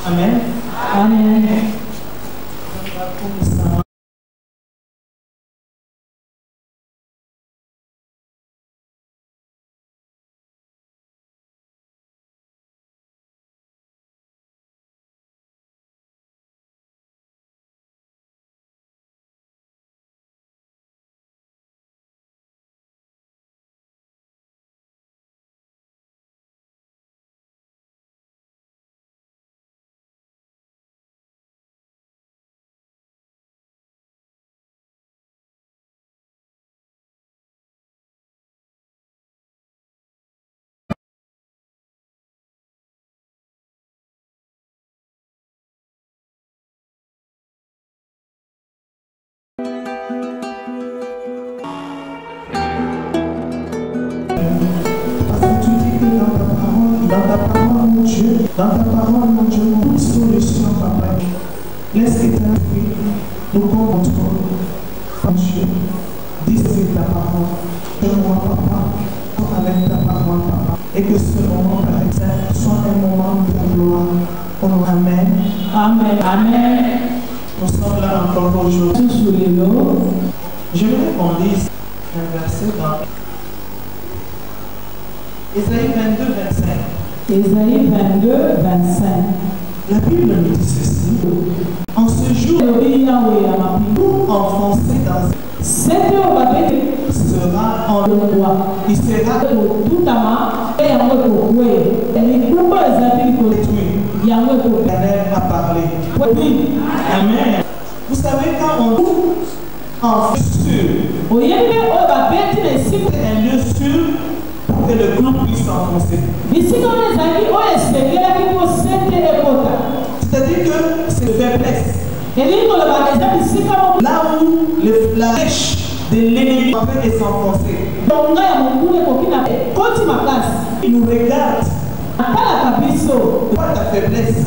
Amen. Amen. Dans ta parole, mon Dieu, toute solution, papa. Laisse que ta vie nous contrôle. Mon Dieu, dis-moi ta parole. Donne-moi, papa, avec ta parole, papa. Et que ce moment, par exemple, soit un moment de gloire. Oh, amen. Amen. Amen. Nous sommes là encore aujourd'hui. Sous les lots. Je voudrais qu'on lise un verset dans Ésaïe 22, 25. Ésaïe 22, 25. La Bible nous dit ceci. En ce jour, tout enfoncé dans sera en loi. Il sera tout à l'Éternel a parlé. Amen. Vous savez, quand on trouve en sûr, c'est un lieu sûr pour que le clou puisse s'enfoncer. C'est-à-dire que c'est faiblesse. Là où la flèche de l'ennemi en train de s'enfoncer. Il nous regarde. Pas ta faiblesse.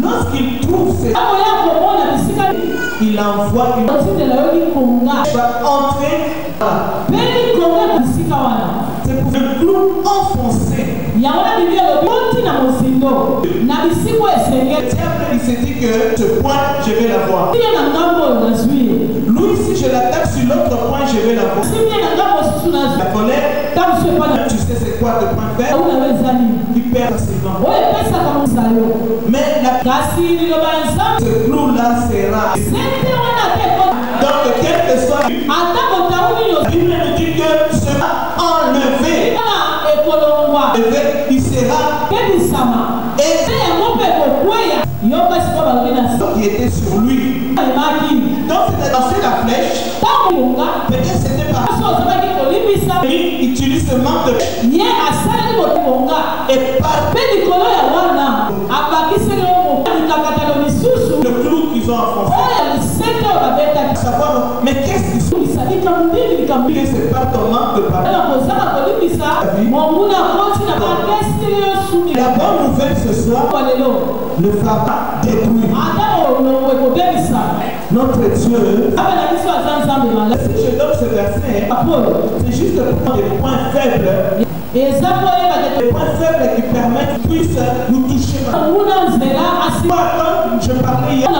Lorsqu'il trouve c'est il envoie une va entrer c'est pour le clou enfoncé. Après il s'est dit que ce point je vais l'avoir. Lui si je l'attaque sur l'autre point je vais l'avoir. La colère, tu sais c'est quoi le point faible? Il perd facilement. Mais ce clou là sera. Donc quel que soit la Bible nous dit que sera enlevé. Il sera et qui était sur lui. Donc c'était lancer la flèche. Peut-être c'était pas. Il utilise ce manque de et par le clou qu'ils ont enfoncé. Savoir, mais qu'est-ce qu'ils sont? C'est pas ton manque de parole. La bonne nouvelle ce soir ne va pas détruire notre Dieu. Si je donne ce verset, c'est juste pour des points faibles. Les points faibles qui permettent qu'ils puissent nous toucher. Je parlais hier.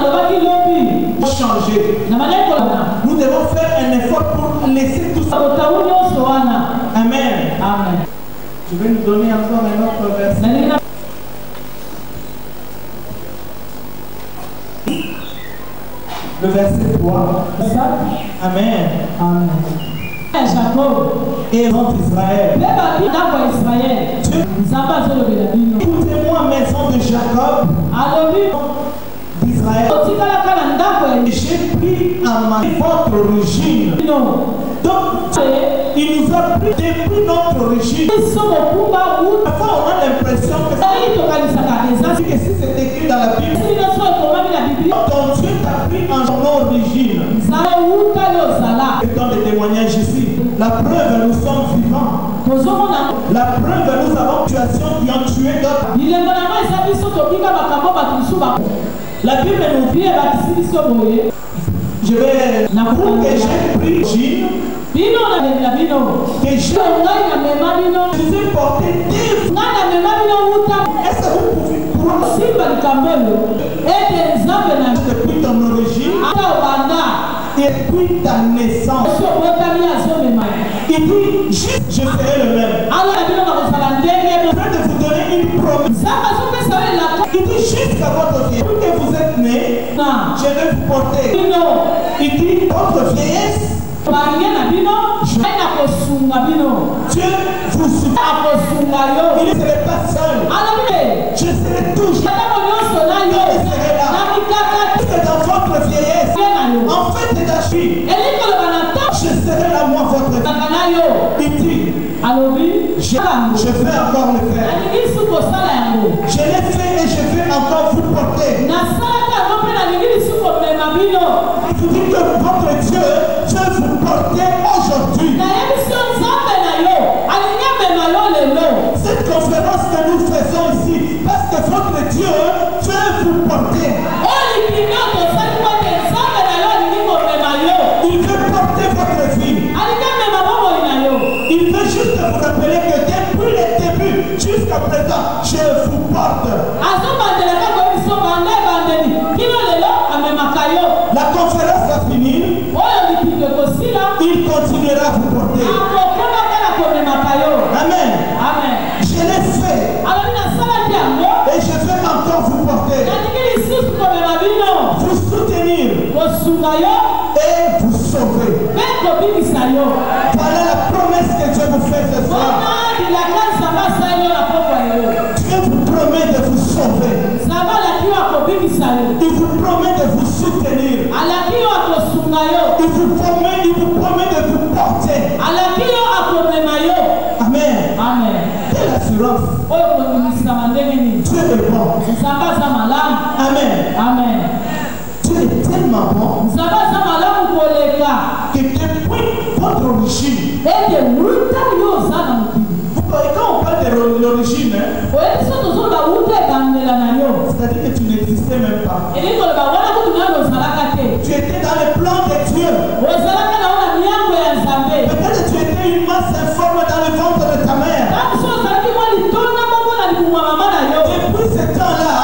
Changer. Nous devons faire un effort pour laisser tout ça. Amen. Amen. Je vais nous donner encore un autre verset. Le verset 3. Amen. Amen. Jacob et Israël. Écoutez-moi, maison de Jacob, d'Israël. J'ai pris à ma votre origine. Donc, il nous a pris depuis notre origine. Parfois, on a l'impression que si c'est écrit dans la Bible, ton Dieu t'a pris en son origine. Et dans les témoignages ici, la preuve, nous sommes vivants. La preuve, nous avons des situations qui ont tué d'autres. La Bible nous dit, je vais n'avouer que j'ai pris l'origine. Que j'ai porté 10. Est-ce que vous depuis ton origine et depuis ta naissance. Il dit juste je serai le même. Je vais vous donner une promesse. Il dit jusqu'à votre vieillesse. Depuis que vous êtes né, je vais vous porter. Il dit votre vieillesse. Dieu vous soutient. Il ne serait pas seul. Je serai toujours. Je serai là. C'est dans votre vieillesse. En fait, c'est d'acheter. Je serai là, moi, votre vieillesse. Il dit, je vais encore le faire. Je l'ai fait et je vais encore vous porter. Il dit que votre Dieu veut vous porter aujourd'hui. Cette conférence que nous faisons ici, parce que votre Dieu veut vous porter. Il veut porter votre vie. Il veut juste vous rappeler que depuis le début jusqu'à présent, je vous porte. La conférence va finir. Il continuera à vous porter. Amen. Je l'ai fait. Et je vais encore vous porter. Vous soutenir. Et vous sauver. Voilà la promesse que Dieu vous fait ce soir. Dieu vous promet de vous sauver. Il vous promet de vous soutenir. Il vous promet de vous porter. Amen. Quelle assurance. Dieu est bon. Amen. Dieu est tellement bon que depuis votre origine, quand on parle de l'origine, c'est-à-dire que tu n'existais même pas. Tu étais dans le plan de Dieu. Peut-être tu étais une masse informe dans le ventre de ta mère. Depuis ce temps-là,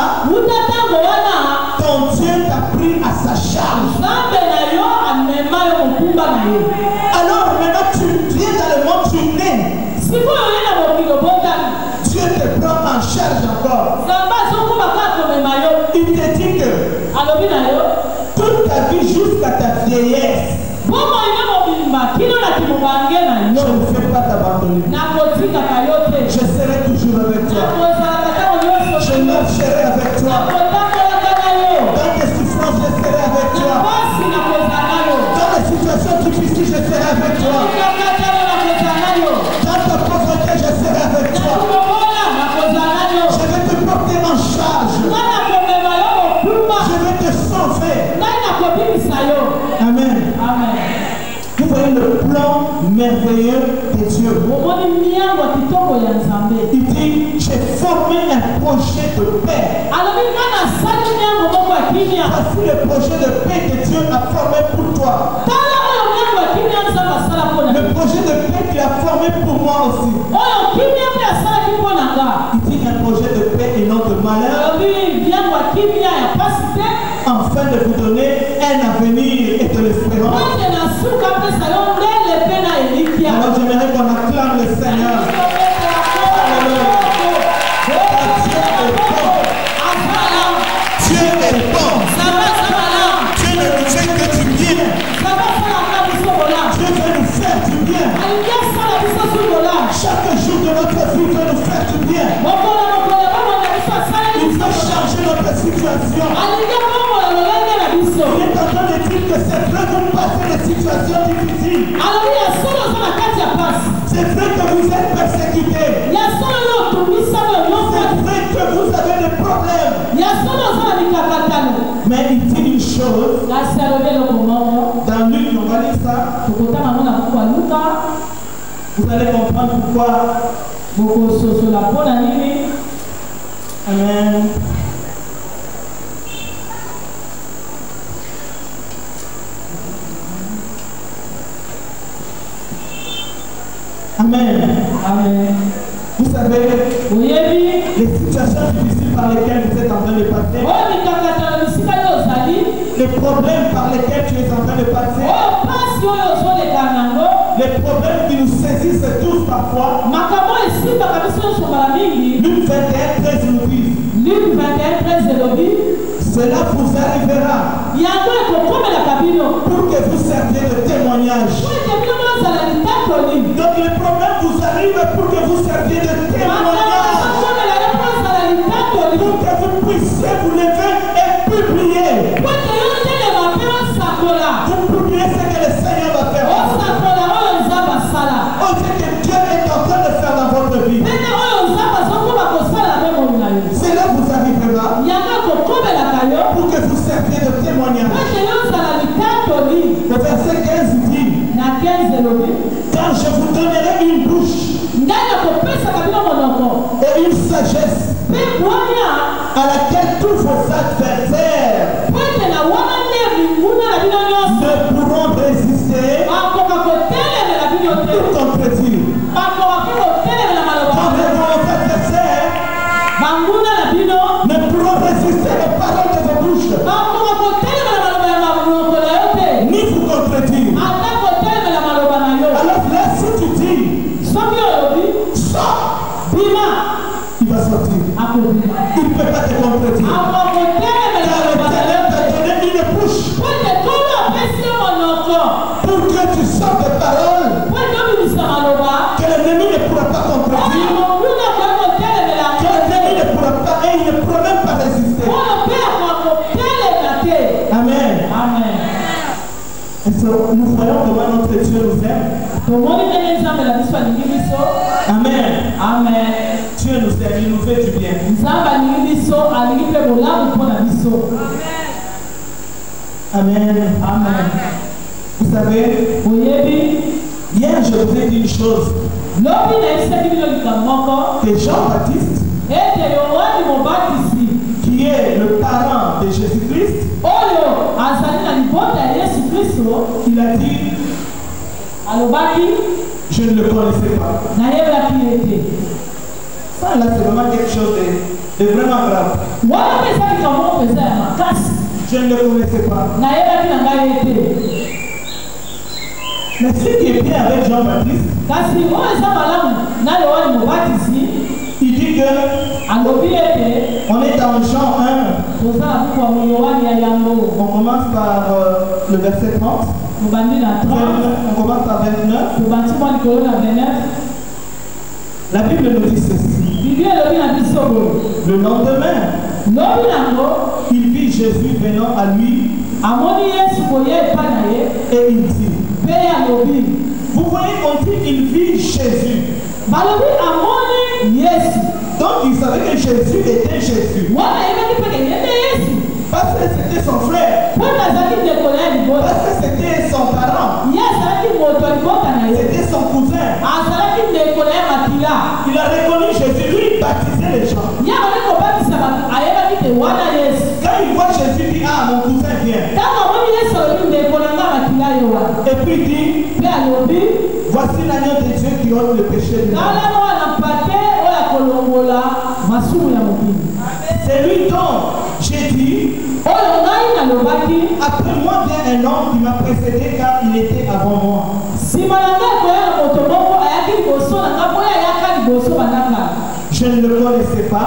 ton Dieu t'a pris à sa charge. Alors maintenant tu viens dans le monde, tu nais. Dieu te prend en charge encore. Il te dit que toute ta vie jusqu'à ta vieillesse, je ne fais pas t'abandonner. Je serai toujours avec toi. Je marcherai avec toi. Dans tes souffrances, je serai avec toi. Dans les situations difficiles, je serai avec toi. Dans ta pauvreté, je serai avec toi. Je vais te porter en charge. Je vais te sauver. Amen. Vous voyez le plan merveilleux de Dieu. Il dit, j'ai formé un projet de paix. Voici le projet de paix que Dieu a formé pour toi. Le projet de paix qu'il a formé pour moi aussi. Il dit un projet de paix et non de malheur, afin de vous donner un avenir et de l'espérance. Alors j'aimerais qu'on acclame le Seigneur. Dieu est bon. Dieu ne nous fait que du bien. Dieu veut nous faire du bien. Chaque jour de notre vie veut nous faire du bien. Il veut changer notre situation. Il est en train de dire que c'est vrai que vous passez des situations difficiles. C'est vrai que vous êtes persécutés. C'est vrai que vous avez des problèmes. Mais il dit une chose. Dans Luc, on va lire ça. Vous allez comprendre pourquoi. Amen. Amen. Vous savez, les situations difficiles par lesquelles vous êtes en train de passer, parfois. Luc 21, 13 nous dit. Cela vous arrivera pour que vous serviez de témoignage. Donc le problème vous arrive pour que vous serviez de témoignage. Pour que vous puissiez vous lever et publier. Vous publiez ce que le Seigneur va faire. On sait que Dieu est en train de faire dans votre vie. Cela vous arrivera pour que vous serviez de témoignage. Le verset 15 dit, car je vous donnerai une bouche et une sagesse à laquelle tous vos adversaires ne pourront résister ou contredire. Quand vos adversaires ne pourront résister aux paroles de vos bouches, ni vous contredire. Alors là, si tu dis, sors, il va sortir. Il ne peut pas te contredire. Car l'Éternel t'a donné une bouche pour que tu sortes des paroles que l'ennemi ne pourra pas contredire, que l'ennemi ne pourra pas et il ne pourra même pas résister. Amen. Et nous voyons comment notre Dieu nous aime. Amen. Dieu nous aime, il nous fait du bien. Amen. Vous savez, hier je vous ai dit une chose. Que Jean-Baptiste, qui est le parent de Jésus-Christ, il a dit, je ne le connaissais pas. Ça là c'est vraiment quelque chose de vraiment grave. Je ne le connaissais pas. Mais ce qui est bien avec Jean-Baptiste, il dit que on est dans Jean 1. On commence par le verset 30. On commence par 29. La Bible nous dit ceci. Le lendemain, il vit Jésus venant à lui et il dit, vous voyez, on dit il vit Jésus. Donc il savait que Jésus était Jésus. Parce que c'était son frère. Parce que c'était son parent. C'était son cousin. Il a reconnu Jésus. Lui, il baptisait les gens. Quand il voit Jésus, il dit, ah, mon cousin vient. Et puis il dit, voici l'agneau de Dieu qui ôte le péché du monde. C'est lui dont j'ai dit, après moi vient un homme qui m'a précédé car il était avant moi. Je ne le connaissais pas,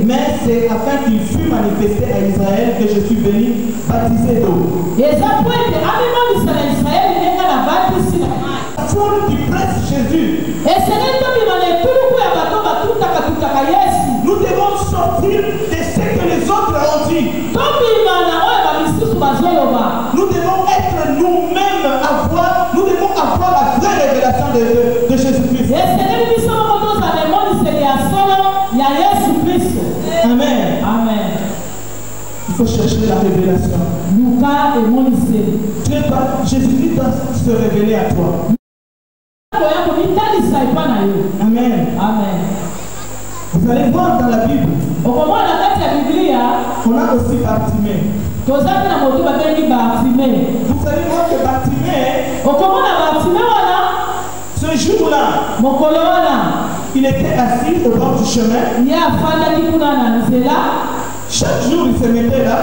mais c'est afin qu'il fût manifesté à Israël que je suis venu baptiser d'eau. La foule qui presse Jésus. Nous devons sortir de ce que les autres ont dit. Nous devons être nous-mêmes nous devons avoir la vraie révélation de Jésus-Christ. Amen. Il faut chercher la révélation. Jésus-Christ doit se révéler à toi. Amen. Vous allez voir dans la Bible, on a aussi Bartimée. Vous allez voir que Bartimée, ce jour-là, il était assis au bord du chemin. Chaque jour, il se mettait là.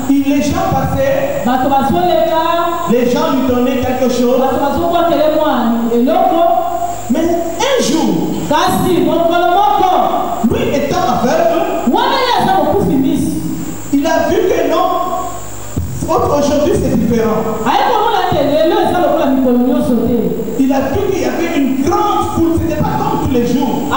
Les gens passaient. Les gens lui donnaient quelque chose. Mais un jour, lui étant aveugle, il a vu que non, aujourd'hui c'est différent. Il a vu qu'il y avait une grande foule, ce n'était pas comme tous les jours.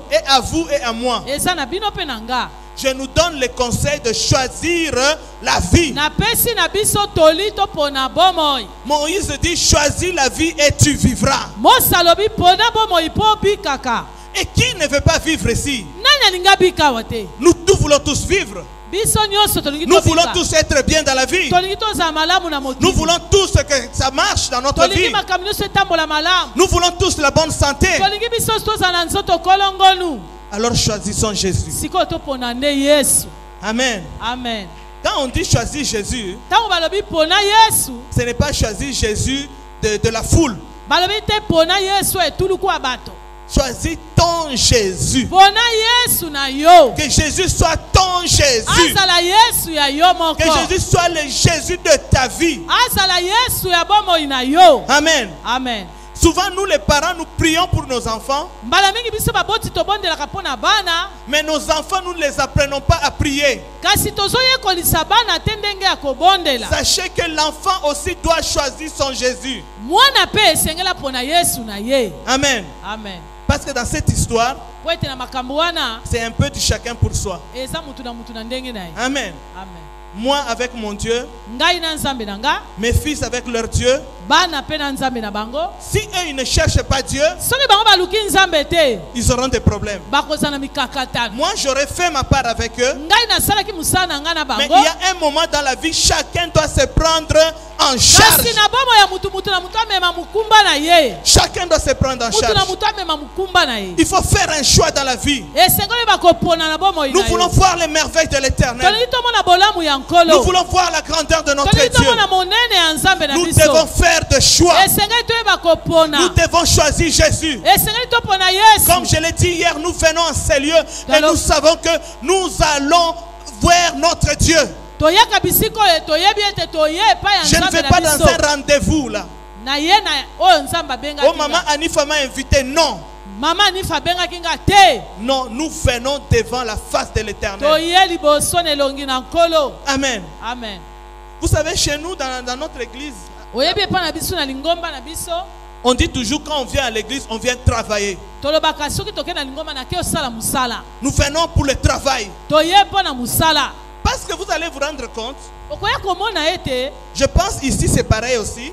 Et à vous et à moi, je nous donne le conseil de choisir la vie. Moïse dit choisis la vie et tu vivras. Et qui ne veut pas vivre ici? Nous voulons tous vivre. Nous voulons tous être bien dans la vie. Nous voulons tous que ça marche dans notre vie. Nous voulons tous la bonne santé. Alors choisissons Jésus. Amen. Amen. Quand on dit choisir Jésus, ce n'est pas choisir Jésus de la foule. Choisis ton Jésus. Que Jésus soit ton Jésus. Que Jésus soit le Jésus de ta vie. Amen. Amen. Souvent nous les parents nous prions pour nos enfants. Mais nos enfants nous ne les apprenons pas à prier. Sachez que l'enfant aussi doit choisir son Jésus. Amen. Amen. Parce que dans cette histoire, c'est un peu de chacun pour soi. Amen. Moi avec mon Dieu, mes fils avec leur Dieu. Si eux ils ne cherchent pas Dieu, ils auront des problèmes. Moi j'aurais fait ma part avec eux. Mais il y a un moment dans la vie, chacun doit se prendre en charge. Chacun doit se prendre en charge. Il faut faire un choix dans la vie. Nous voulons voir les merveilles de l'Éternel. Nous voulons voir la grandeur de notre Dieu. Nous devons faire de choix. Nous devons choisir Jésus. Comme je l'ai dit hier, nous venons en ces lieux et nous savons que nous allons voir notre Dieu. Je ne vais pas dans un rendez-vous là. Oh maman Anifa m'a invité. Non. Non, nous venons devant la face de l'Éternel. Amen. Amen. Vous savez, chez nous, dans notre église, on dit toujours quand on vient à l'église, on vient travailler. Nous venons pour le travail. Parce que vous allez vous rendre compte, je pense ici c'est pareil aussi.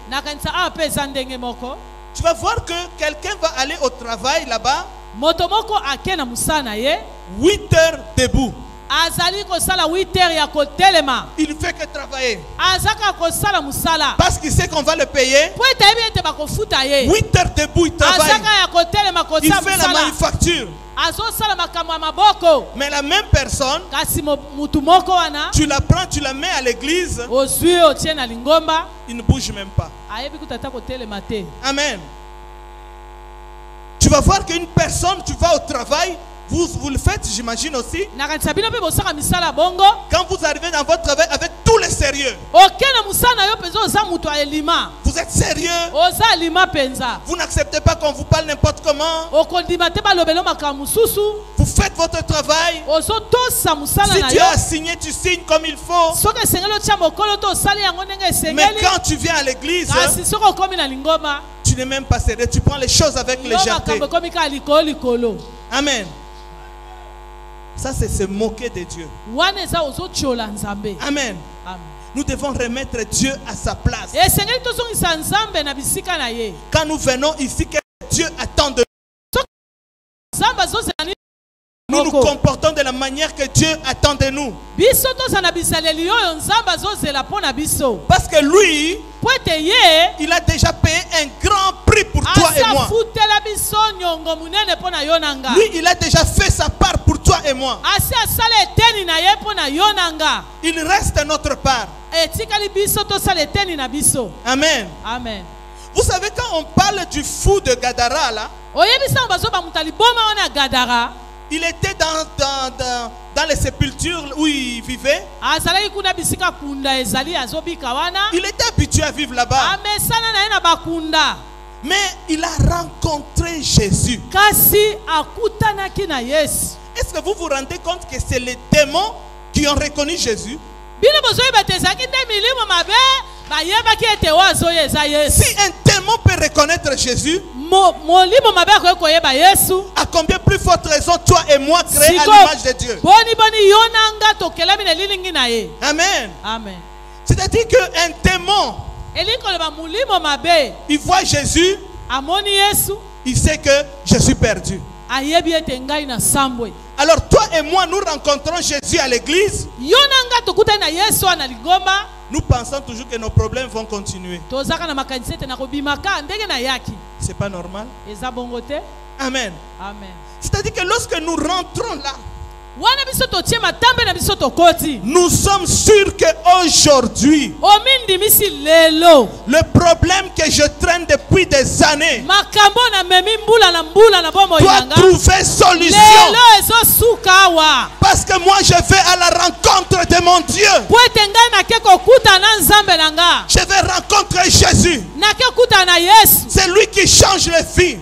Tu vas voir que quelqu'un va aller au travail là-bas, 8 heures debout. Il ne fait que travailler. Parce qu'il sait qu'on va le payer. 8 heures debout, il travaille. Il fait la manufacture. Mais la même personne, tu la prends, tu la mets à l'église, il ne bouge même pas. Amen. Tu vas voir qu'une personne, tu vas au travail, vous le faites, j'imagine aussi. Quand vous arrivez dans votre travail avec tout le sérieux, vous êtes sérieux, vous n'acceptez pas qu'on vous parle n'importe comment, vous faites votre travail. Si Dieu a signé, tu signes comme il faut. Mais quand tu viens à l'église, tu n'es même pas sérieux, tu prends les choses avec légèreté. Amen. Ça c'est se moquer de Dieu. Amen. Nous devons remettre Dieu à sa place. Quand nous venons ici, que Dieu attend de nous. Nous nous comportons de la manière que Dieu attend de nous. Parce que lui, il a déjà payé un grand prix pour toi et moi. Lui, il a déjà fait sa part pour toi et moi. Il reste notre part. Amen. Amen. Vous savez, quand on parle du fou de Gadara, là, il était dans les sépultures où il vivait. Il était habitué à vivre là-bas. Mais il a rencontré Jésus. Est-ce que vous vous rendez compte que c'est les démons qui ont reconnu Jésus? Si un démon peut reconnaître Jésus, à combien plus forte raison toi et moi créés à l'image de Dieu? Amen. Amen. C'est-à-dire qu'un démon, il voit Jésus, il sait que je suis perdu. Alors toi et moi, nous rencontrons Jésus à l'église. Nous pensons toujours que nos problèmes vont continuer. C'est pas normal. Amen. Amen. C'est-à-dire que lorsque nous rentrons là, nous sommes sûrs qu'aujourd'hui, le problème que je traîne depuis des années doit trouver solution. Parce que moi je vais à la rencontre de mon Dieu. Je vais rencontrer Jésus. C'est lui qui change les vies.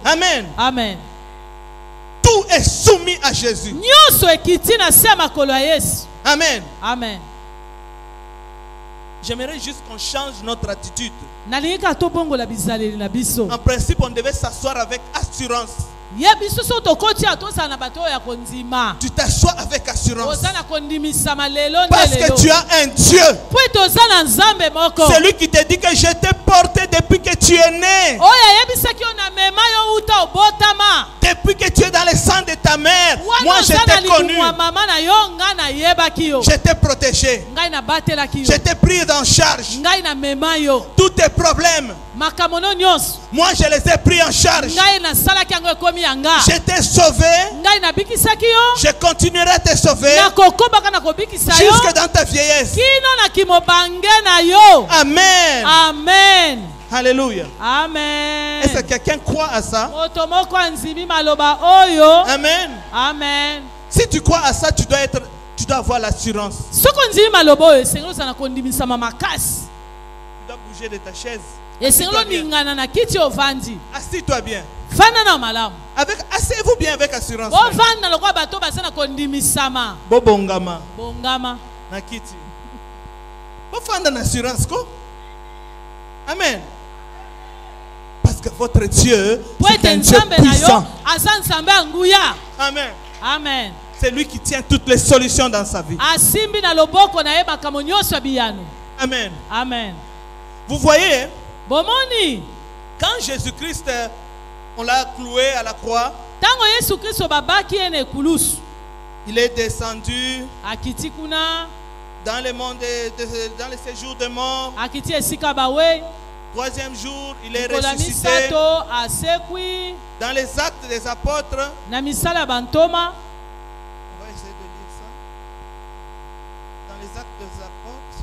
Amen. Amen. Tout est soumis à Jésus. Amen. Amen. J'aimerais juste qu'on change notre attitude. En principe, on devait s'asseoir avec assurance. Tu t'assois avec assurance. Parce que tu as un Dieu. Celui qui te dit que je t'ai porté depuis que tu es né. Depuis que tu es dans le sang de ta mère. Moi je t'ai connu. Je t'ai protégé. Je t'ai pris en charge. Tous tes problèmes, moi je les ai pris en charge. Je t'ai sauvé. Je continuerai à te sauver jusque dans ta vieillesse. Amen. Amen. Alléluia. Amen. Est-ce que quelqu'un croit à ça? Amen. Amen. Si tu crois à ça, tu dois avoir l'assurance. Tu dois bouger de ta chaise. Assis-toi bien. Asseyez-vous bien avec assurance. Bobongama. Nakiti. Bofanda na assurance ko? Amen. Parce que votre Dieu, c'est un Dieu puissant. Amen. Amen. C'est lui qui tient toutes les solutions dans sa vie. Amen. Amen. Vous voyez, quand Jésus-Christ, on l'a cloué à la croix, il est descendu dans le monde, dans les séjours de mort. Troisième jour, il est ressuscité. Dans les actes des apôtres, on va essayer de lire ça. Dans les actes des apôtres,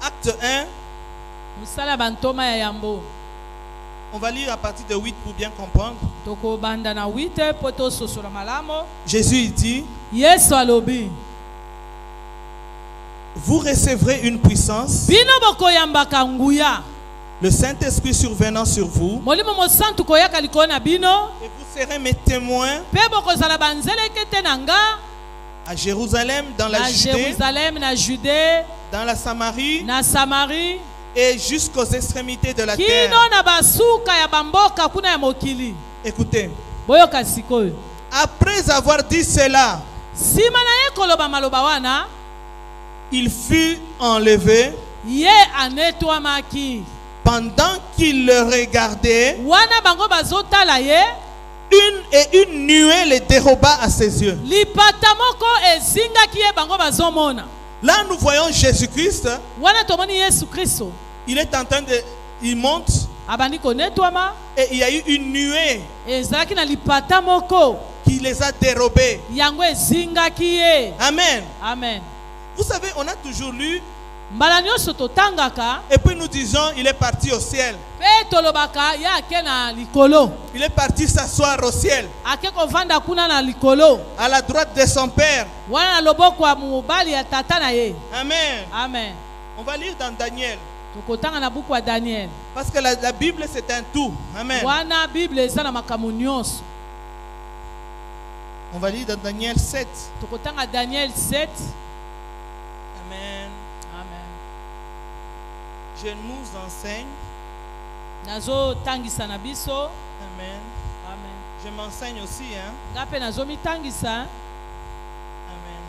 acte 1, on va lire à partir de 8 pour bien comprendre. Jésus il dit, vous recevrez une puissance, le Saint-Esprit survenant sur vous, et vous serez mes témoins à Jérusalem, dans la Judée, dans la Samarie, et jusqu'aux extrémités de la terre. Écoutez. Après avoir dit cela, il fut enlevé. Pendant qu'il le regardait, une nuée le déroba à ses yeux. Là, nous voyons Jésus-Christ. Il est en train de... Il monte. Et il y a eu une nuée qui les a dérobés. Amen. Amen. Vous savez, on a toujours lu. Et puis nous disons, il est parti au ciel. Il est parti s'asseoir au ciel, à la droite de son Père. Amen. Amen. On va lire dans Daniel. Parce que la Bible c'est un tout. Amen. On va lire dans Daniel 7. Amen. Je nous enseigne. Amen. Je m'enseigne aussi. Amen.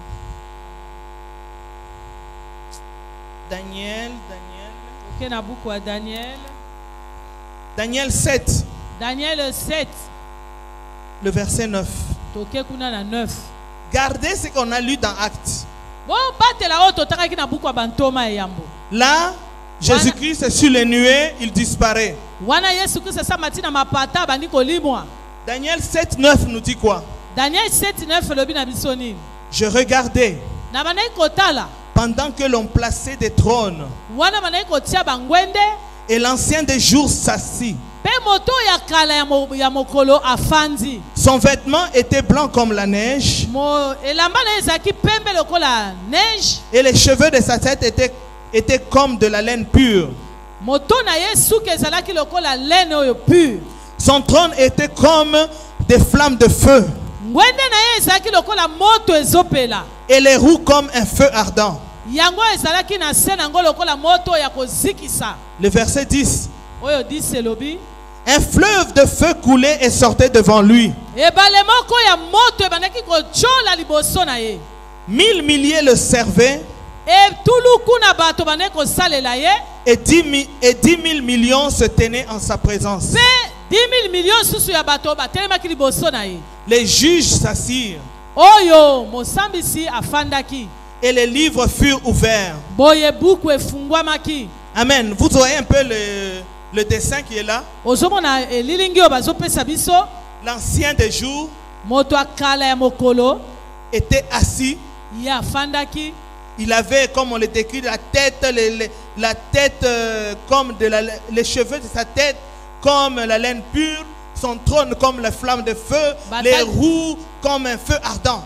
Daniel. Daniel 7. Daniel 7. Le verset 9. Gardez ce qu'on a lu dans Actes. Là, Jésus-Christ est sur les nuées, il disparaît. Daniel 7, 9 nous dit quoi? Daniel 7, 9. Je regardais pendant que l'on plaçait des trônes et l'ancien des jours s'assit. Son vêtement était blanc comme la neige et les cheveux de sa tête étaient comme de la laine pure. Son trône était comme des flammes de feu et les roues comme un feu ardent. Le verset 10. Un fleuve de feu coulait et sortait devant lui. 1000 milliers le servaient et 10 000 millions se tenaient en sa présence. Les juges s'assirent et les livres furent ouverts. Amen. Vous voyez un peu le dessin qui est là. L'ancien des jours était assis. Il avait, comme on le décrit, la tête comme les cheveux de sa tête comme la laine pure, son trône comme la flamme de feu, les roues comme un feu ardent.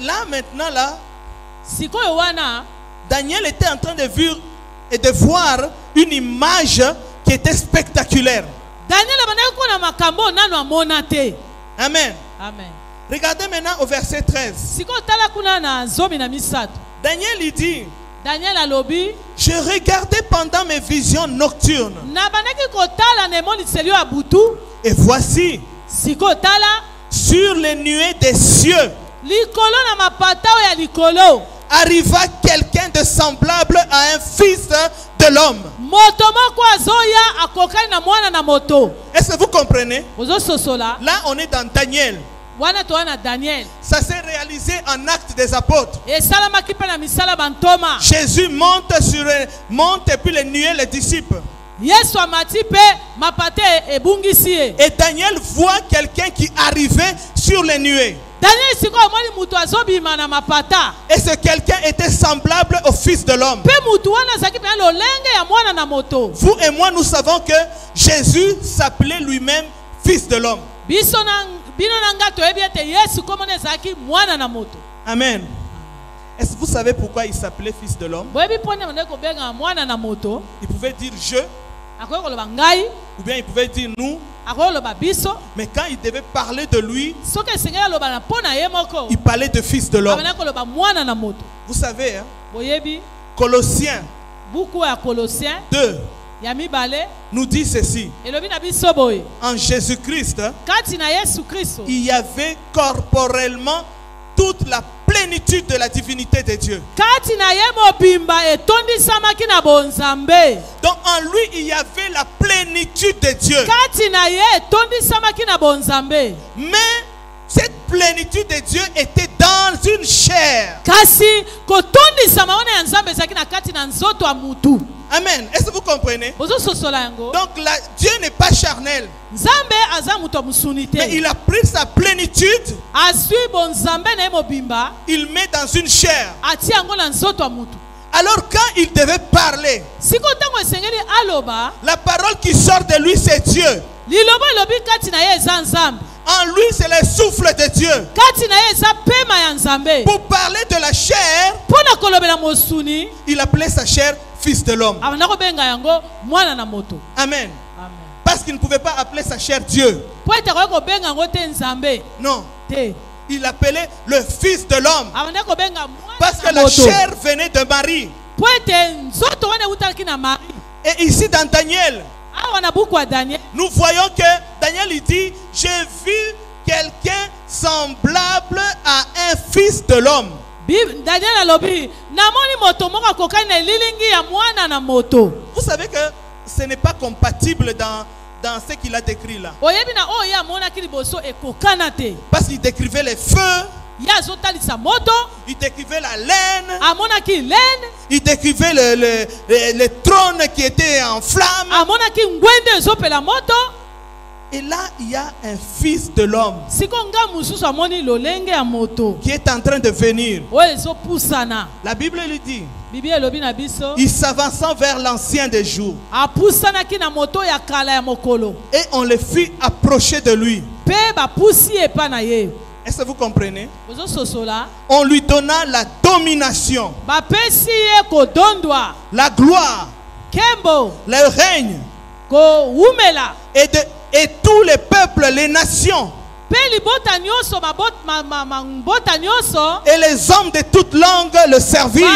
Là maintenant là, Daniel était en train de voir une image qui était spectaculaire. Amen. Amen. Regardez maintenant au verset 13. Daniel il dit, je regardais pendant mes visions nocturnes. Et voici, sur les nuées des cieux, arriva quelqu'un de semblable à un fils de l'homme. Est-ce que vous comprenez? Là, on est dans Daniel. Ça s'est réalisé en Actes des Apôtres. Jésus monte et puis les nuées les disciples. Et Daniel voit quelqu'un qui arrivait sur les nuées. Et ce quelqu'un était semblable au Fils de l'homme. Vous et moi, nous savons que Jésus s'appelait lui-même Fils de l'homme. Amen. Est-ce que vous savez pourquoi il s'appelait Fils de l'homme? Il pouvait dire je, ou bien il pouvait dire nous. Mais quand il devait parler de lui, il parlait de Fils de l'homme. Vous savez, Colossiens 2 nous dit ceci. En Jésus-Christ, il y avait corporellement toute la plénitude de la divinité de Dieu. Donc en lui, il y avait la plénitude de Dieu. Mais cette plénitude de Dieu était dans une chair. Amen. Est-ce que vous comprenez? Donc Dieu n'est pas charnel. Mais il a pris sa plénitude. Il met dans une chair. Alors quand il devait parler, la parole qui sort de lui, c'est Dieu. En lui, c'est le souffle de Dieu. Pour parler de la chair, il appelait sa chair fils de l'homme. Amen. Parce qu'il ne pouvait pas appeler sa chair Dieu. Non. Il appelait le fils de l'homme. Parce que la chair venait de Marie. Et ici dans Daniel, nous voyons que Daniel il dit: j'ai vu quelqu'un semblable à un fils de l'homme. Vous savez que ce n'est pas compatible dans ce qu'il a décrit là. Parce qu'il décrivait les feux, il décrivait la laine, il décrivait les trônes qui étaient en flammes. Et là, il y a un fils de l'homme qui est en train de venir. La Bible lui dit, il s'avançant vers l'ancien des jours, et on le fit approcher de lui. Est-ce que vous comprenez? On lui donna la domination, la gloire, le règne, et tous les peuples, les nations, et les hommes de toute langue le servirent.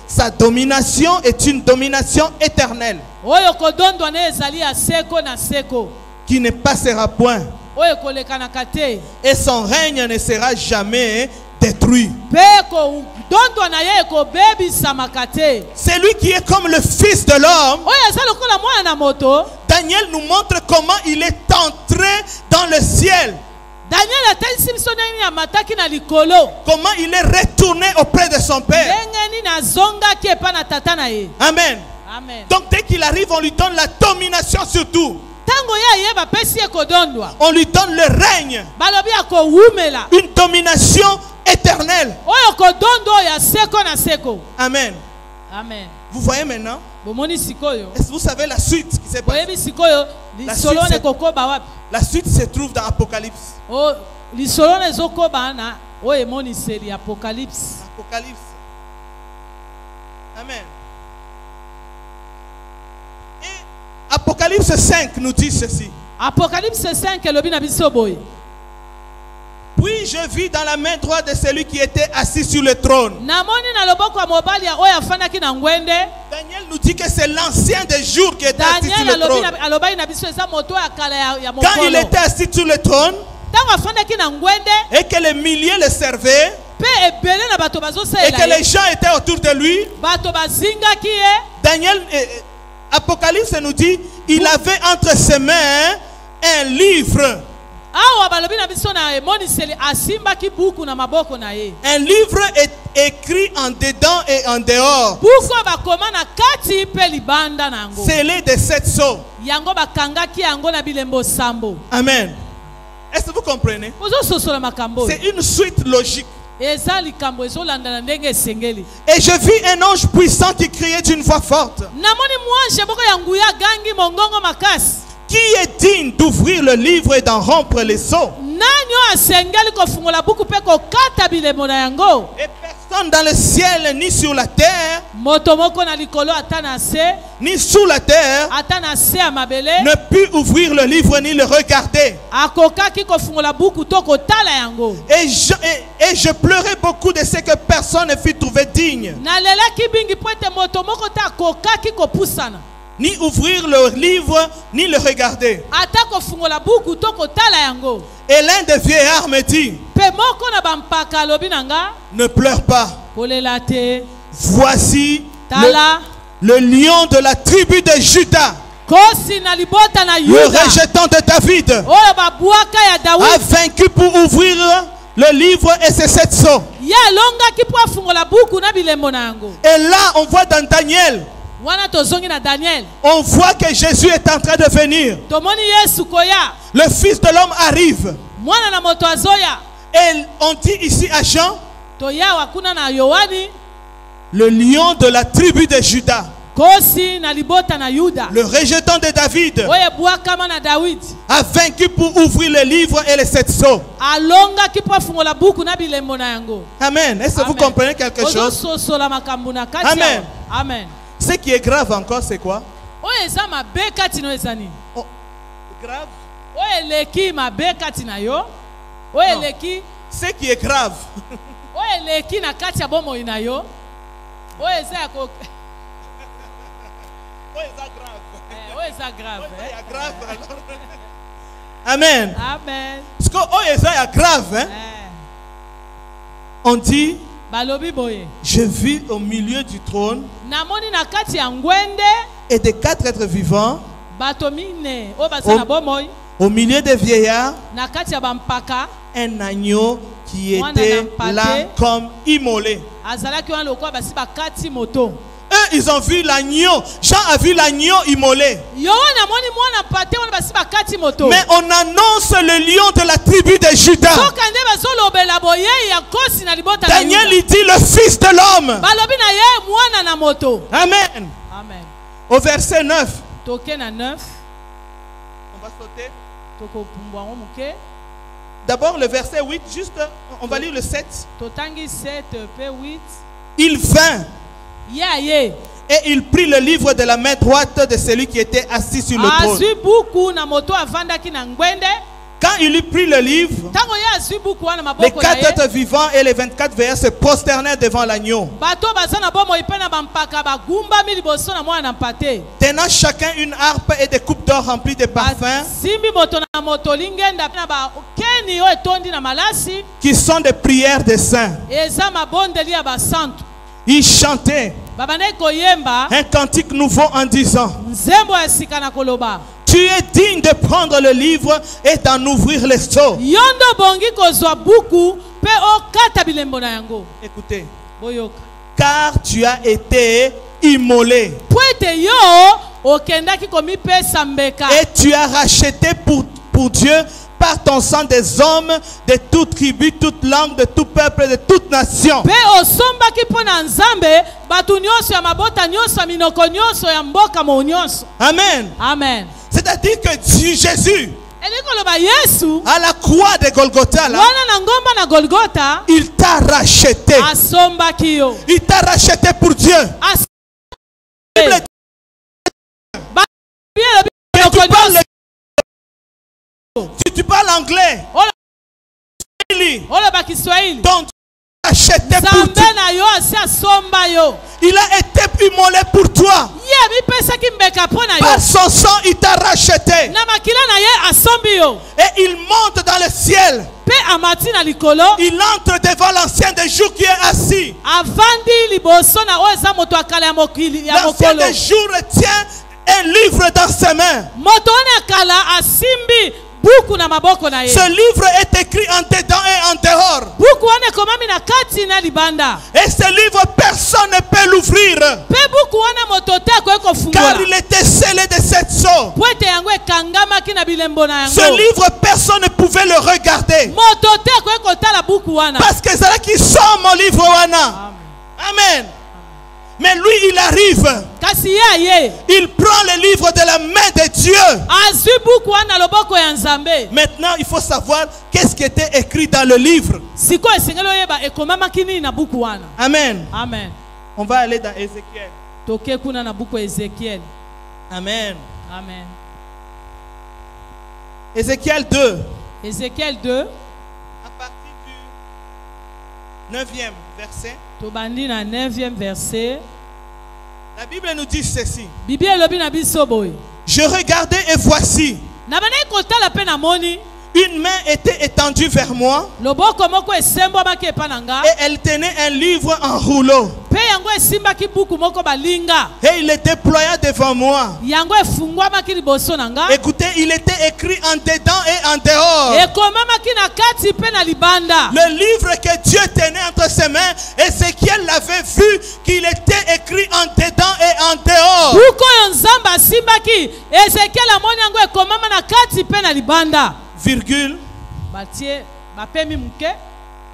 Sa domination est une domination éternelle qui ne passera point, et son règne ne sera jamais détruit. C'est lui qui est comme le fils de l'homme. Daniel nous montre comment il est entré dans le ciel. Comment il est retourné auprès de son Père. Amen. Donc dès qu'il arrive, on lui donne la domination sur tout. On lui donne le règne, une domination éternelle. Amen. Vous voyez maintenant? Est-ce que vous savez la suite qui s'est passée? La suite se trouve dans Apocalypse. Apocalypse. Amen. Et Apocalypse 5 nous dit ceci. Apocalypse 5, puis je vis dans la main droite de celui qui était assis sur le trône. Daniel nous dit que c'est l'ancien des jours qui était assis sur le trône. Quand il était assis sur le trône et que les milliers le servaient et que les gens étaient autour de lui, Daniel, Apocalypse nous dit, il avait entre ses mains un livre. Un livre est écrit en dedans et en dehors, scellé de 7 sceaux. Amen. Est-ce que vous comprenez? C'est une suite logique. Et je vis un ange puissant qui criait d'une voix forte: qui est digne d'ouvrir le livre et d'en rompre les sceaux? Et personne personne dans le ciel ni sur la terre, ni sous la terre, ne put ouvrir le livre ni le regarder. Et je pleurais beaucoup de ce que personne ne fut trouvé digne, ni ouvrir le livre ni le regarder. Et l'un des vieillards me dit, ne pleure pas. Voici le lion de la tribu de Juda, le rejetant de David, a vaincu pour ouvrir le livre et ses 7 sceaux. Et là, on voit dans Daniel, on voit que Jésus est en train de venir. Le Fils de l'homme arrive. Et on dit ici à Jean, le lion de la tribu de Juda, le rejetant de David, a vaincu pour ouvrir le livre et les 7 sceaux. Amen. Est-ce que vous comprenez quelque chose? Amen. Amen. Ce qui est grave encore, c'est quoi? Oh, grave? Non. Ce qui est grave. Amen. Amen. Parce que c'est grave, hein? On dit, je vis au milieu du trône et des 4 êtres vivants, au milieu des vieillards, un agneau qui était là comme immolé. Eux, ils ont vu l'agneau. Jean a vu l'agneau immolé. Mais on annonce le lion de la tribu de Juda. Daniel, il dit le Fils de l'homme. Amen. Amen. Au verset 9. On va sauter. D'abord le verset 8, juste, on va lire le 7. Il vint. Et il prit le livre de la main droite de celui qui était assis sur le trône. Quand il eut pris le livre, les 4 êtres vivants et les 24 veilleurs se prosternèrent devant l'agneau, tenant chacun une harpe et des coupes d'or remplies de parfums, qui sont des prières des saints. Ils chantaient un cantique nouveau en disant, tu es digne de prendre le livre et d'en ouvrir les sceaux. Écoutez, car tu as été immolé et tu as racheté pour Dieu par ton sang des hommes de toute tribu, toute langue, de tout peuple, de toute nation. Amen. Amen. C'est-à-dire que Jésus, à la croix de Golgotha, là, il t'a racheté. Il t'a racheté pour Dieu. Si tu parles anglais, donc acheté pour Dieu. Il a été immolé pour toi. Par son sang, il t'a racheté. Et il monte dans le ciel. Il entre devant l'ancien des jours qui est assis. L'ancien des jours tient un livre dans ses mains. Ce livre est écrit en dedans et en dehors. Et ce livre, personne ne peut l'ouvrir, car il était scellé de 7 sceaux. Ce livre, personne ne pouvait le regarder, parce que c'est là qui sort mon livre. Amen. Mais lui, il arrive. Il prend le livre de la main de Dieu. Maintenant, il faut savoir qu'est-ce qui était écrit dans le livre. Amen. Amen. On va aller dans Ézéchiel. Amen. Amen. Ézéchiel 2. Ézéchiel 2. À partir du 9e verset. 9e verset. La Bible nous dit ceci. Je regardais et voici. Une main était étendue vers moi. Et elle tenait un livre en rouleau. Et il le déploya devant moi. Écoutez, il était écrit en dedans et en dehors. Le livre que Dieu tenait entre ses mains, Ézéchiel l'avait vu qu'il était écrit en dedans et en dehors. Virgule.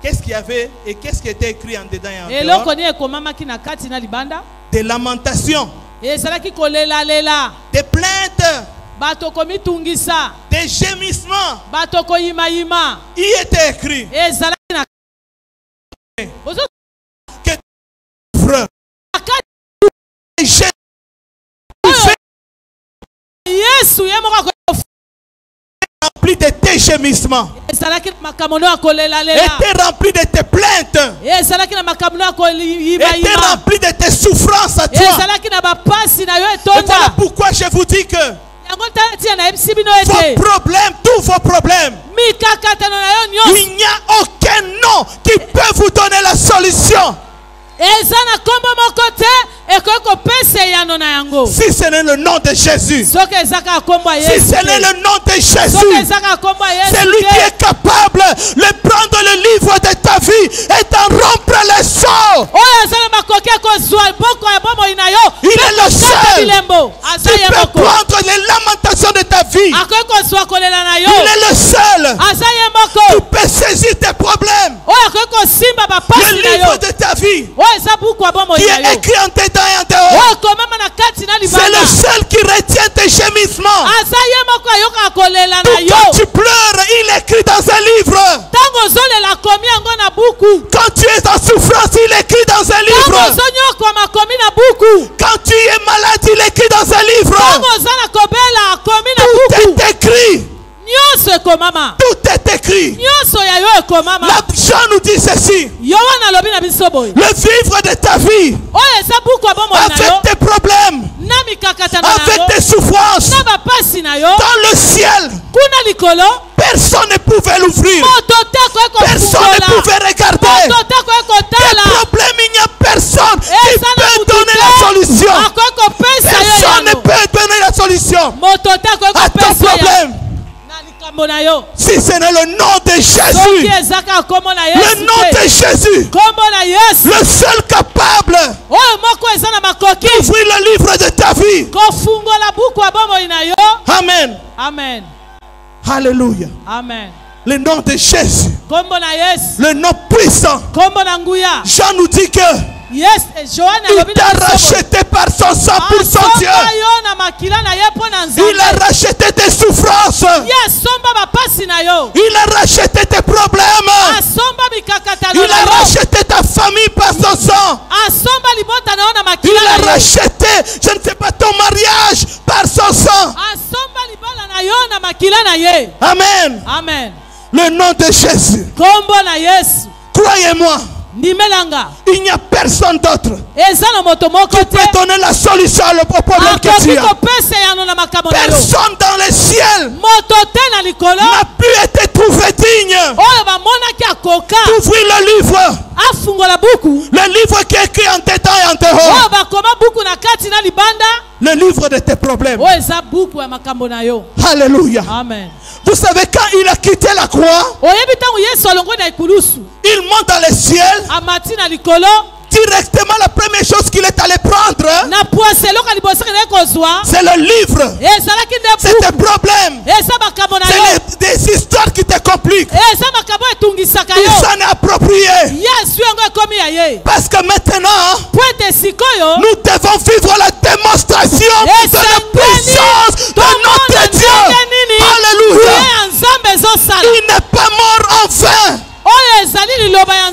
Qu'est-ce qu'il y avait et qu'est-ce qui était écrit en dedans et en dehors? Des lamentations, des plaintes, des gémissements. Il était écrit que rempli de tes gémissements, était rempli de tes plaintes, était rempli de tes souffrances à toi. Et voilà pourquoi je vous dis que vos problèmes, tous vos problèmes, il n'y a aucun nom qui peut vous donner la solution. Si ce n'est le nom de Jésus, si ce n'est le nom de Jésus, c'est lui qui est capable de prendre le livre de ta vie et d'en rompre les seaux. Il est le seul qui peut prendre les lamentations de ta vie. Il est le seul qui peut saisir tes problèmes. Le livre de ta vie qui est écrit en dedans et en dehors. C'est le seul qui retient tes gémissements. Tout quand tu pleures, il écrit dans un livre. Quand tu es en souffrance, il écrit dans un livre. Quand tu es malade, il écrit dans un livre. Tout est écrit. Tout est écrit. La Jean nous dit ceci. Le vivre de ta vie, avec tes problèmes, avec tes souffrances, dans le ciel, personne ne pouvait l'ouvrir. Personne ne pouvait regarder. Tes problèmes, il n'y a personne qui peut donner la solution. Personne ne peut donner la solution à ton problème. Si ce n'est le nom de Jésus, le nom de Jésus, le seul capable d'ouvrir le livre de ta vie. Amen. Amen. Alléluia. Amen. Le nom de Jésus, le nom puissant. Jean nous dit que il t'a racheté par son sang pour son Dieu. Il a racheté tes souffrances. Il a racheté tes problèmes. Il a racheté ta famille par son sang. Il a racheté, je ne sais pas, ton mariage par son sang. Amen. Amen. Le nom de Jésus. Croyez-moi. Il n'y a personne d'autre qui peut donner la solution au problème que tu as. Personne dans le ciel n'a pu être trouvé digne d'ouvrir le livre. Le livre qui est écrit en dedans et en dehors. Le livre de tes problèmes. Alléluia. Amen. Vous savez, quand il a quitté la croix, il monte dans le ciel. 10 directement la première chose qu'il est allé prendre, c'est le livre. C'est tes problèmes. C'est des histoires qui te compliquent. Il s'en est approprié. Parce que maintenant, nous devons vivre la démonstration de la puissance de notre Dieu. Alléluia. Il n'est pas mort en vain.